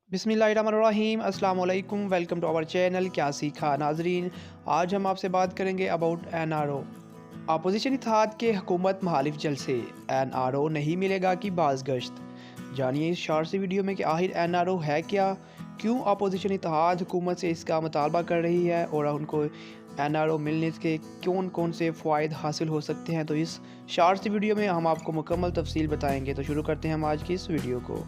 बिस्मिल्लाहिर्रहमानिर्रहीम अस्सलाम वालेकुम। वेलकम टू आवर चैनल क्या सीखा नाजरीन। आज हम आपसे बात करेंगे अबाउट NRO। अपोजिशन इत्तेहाद के हुकूमत मुखालिफ जलसे, NRO नहीं मिलेगा की बाज़ गश्त। जानिए इस शॉर्ट सी वीडियो में कि आखिर NRO है क्या, क्यों अपोजिशन इत्तेहाद हुकूमत से इसका मुतालबा कर रही है और उनको NRO मिलने के कौन कौन से फ़वाइद हासिल हो सकते हैं। तो इस शॉर्ट सी वीडियो में हम आपको मुकम्मल तफसील बताएंगे। तो शुरू करते हैं हम आज की इस वीडियो को।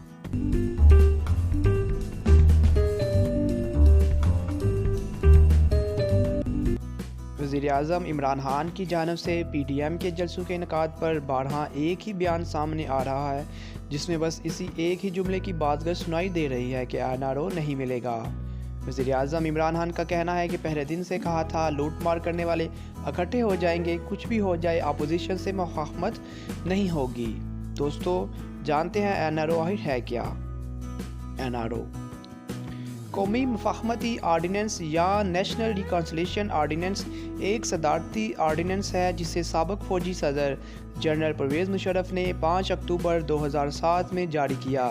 वज़ीर-ए-आज़म इमरान खान की जानिब से PDM के जलसों के इनेकाद पर बारहा एक ही बयान सामने आ रहा है, जिसमें बस इसी एक ही जुमले की बातगत सुनाई दे रही है कि NRO नहीं मिलेगा। वज़ीर-ए-आज़म इमरान खान का कहना है कि पहले दिन से कहा था लूट मार करने वाले इकट्ठे हो जाएंगे, कुछ भी हो जाए अपोजिशन से मुखालफत नहीं होगी। दोस्तों जानते हैं NRO आखिर है क्या। NRO कौमी मुफाहमती आर्डीनेंस या नेशनल रिकॉन्सिलिएशन आर्डीनेंस एक सदारती आर्डीनेंस है जिसे साबिक फौजी सदर जनरल परवेज़ मुशर्रफ ने 5 अक्टूबर 2007 में जारी किया।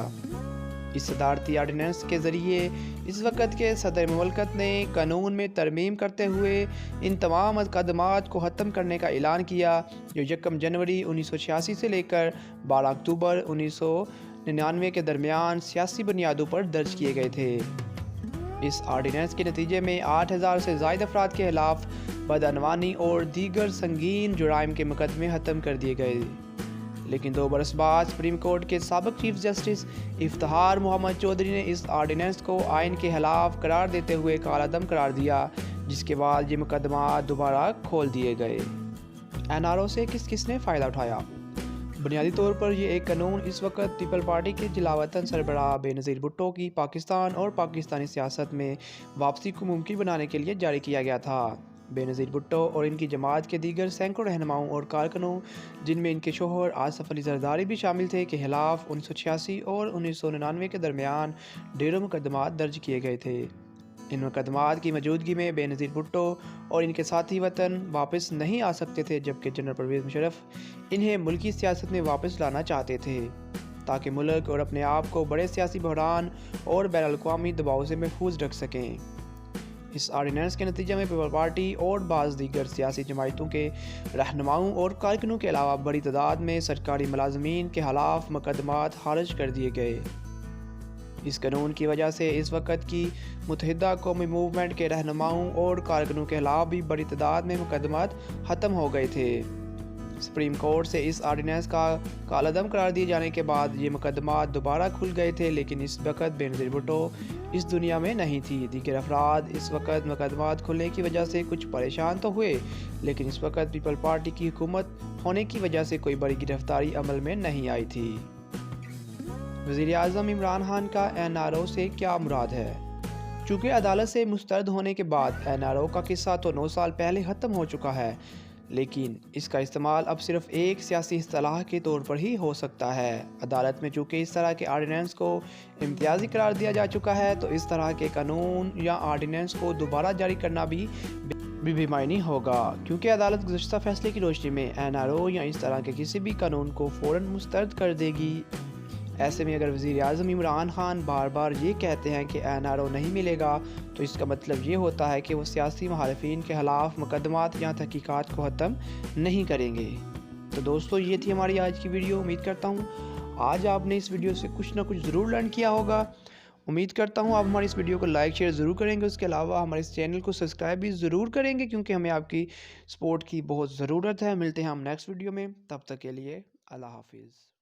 इस सदारती आर्डीनेंस के ज़रिए इस वक्त के सदर मुमलकत ने कानून में तरमीम करते हुए इन तमाम मुकदमात को ख़त्म करने का ऐलान किया जो 1 जनवरी 1986 से लेकर 12 अक्टूबर 1999 के दरमियान सियासी बुनियादों पर दर्ज किए गए थे। इस आर्डीनेंस के नतीजे में 8000 से ज़ायद अफराद के खिलाफ बदअनवानी और दीगर संगीन जुराइम के मुकदमे ख़त्म कर दिए गए। लेकिन 2 बरस बाद सुप्रीम कोर्ट के साबिक चीफ जस्टिस इफ्तिखार मोहम्मद चौधरी ने इस आर्डीनेंस को आइन के खिलाफ करार देते हुए कालादम करार दिया, जिसके बाद ये मुकदमा दोबारा खोल दिए गए। NRO से किस किसने फ़ायदा उठाया। बुनियादी तौर पर यह एक कानून इस वक्त पीपल पार्टी के जलावतन सरबराह बेनज़ीर भुट्टो की पाकिस्तान और पाकिस्तानी सियासत में वापसी को मुमकिन बनाने के लिए जारी किया गया था। बेनज़ीर भुट्टो और इनकी जमात के दीगर सैकड़ों रहनुमाओं और कारकुनों, जिनमें इनके शोहर आसिफ अली ज़रदारी भी शामिल थे, के खिलाफ 1986 और 1999 के दरमियान ढेरों मुकदमात दर्ज किए गए थे। इन मुकदमात की मौजूदगी में बेनज़ीर भुट्टो और इनके साथी वतन वापस नहीं आ सकते थे, जबकि जनरल परवेज़ मुशर्रफ इन्हें मुल्की सियासत में वापस लाना चाहते थे ताकि मुल्क और अपने आप को बड़े सियासी बहरान और बैनुल-अक़वामी दबाव से महफूज रख सकें। इस आर्डीनेंस के नतीजे में पीपल पार्टी और बाज़ दीगर सियासी जमायतों के रहनुमाओं और कारकुनों के अलावा बड़ी तादाद में सरकारी मुलाजमीन के खिलाफ मुकदमात खारिज कर दिए गए। इस कानून की वजह से इस वक्त की मुत्तहिदा कौमी मूवमेंट के रहनुमाओं और कारकुनों के खिलाफ भी बड़ी तादाद में मुकदमात ख़त्म हो गए थे। सुप्रीम कोर्ट से इस आर्डीनेंस का कालादम करार दिए जाने के बाद ये मुकदमात दोबारा खुल गए थे, लेकिन इस वक्त बेनज़ीर भुट्टो इस दुनिया में नहीं थी। दीगर अफराद इस वक्त मुकदमात खुलने की वजह से कुछ परेशान तो हुए, लेकिन इस वक्त पीपल पार्टी की हुकूमत होने की वजह से कोई बड़ी गिरफ्तारी अमल में नहीं आई थी। वज़ीर-ए-आज़म इमरान खान का NRO से क्या मुराद है। चूँकि अदालत से मुस्तरद होने के बाद NRO का किस्सा तो 9 साल पहले ख़त्म हो चुका है, लेकिन इसका इस्तेमाल अब सिर्फ एक सियासी इस्तिलाह के तौर पर ही हो सकता है। अदालत में चूँकि इस तरह के आर्डीनेंस को इम्तियाज़ी करार दिया जा चुका है, तो इस तरह के कानून या आर्डीनेंस को दोबारा जारी करना भी मायनी होगा, क्योंकि अदालत गुज़श्ता फैसले की रोशनी में NRO या इस तरह के किसी भी कानून को फ़ौरन मुस्तरद कर देगी। ऐसे में अगर वज़ीर-ए-आज़म इमरान खान बार बार ये कहते हैं कि NRO नहीं मिलेगा, तो इसका मतलब ये होता है कि वो सियासी मुखालिफिन के खिलाफ मुकदमात या तहकीकात को ख़त्म नहीं करेंगे। तो दोस्तों ये थी हमारी आज की वीडियो। उम्मीद करता हूँ आज आपने इस वीडियो से कुछ ना कुछ ज़रूर लर्न किया होगा। उम्मीद करता हूँ आप हमारी इस वीडियो को लाइक शेयर ज़रूर करेंगे। उसके अलावा हमारे इस चैनल को सब्सक्राइब भी ज़रूर करेंगे, क्योंकि हमें आपकी सपोर्ट की बहुत ज़रूरत है। मिलते हैं हम नेक्स्ट वीडियो में, तब तक के लिए अल्लाह हाफिज़।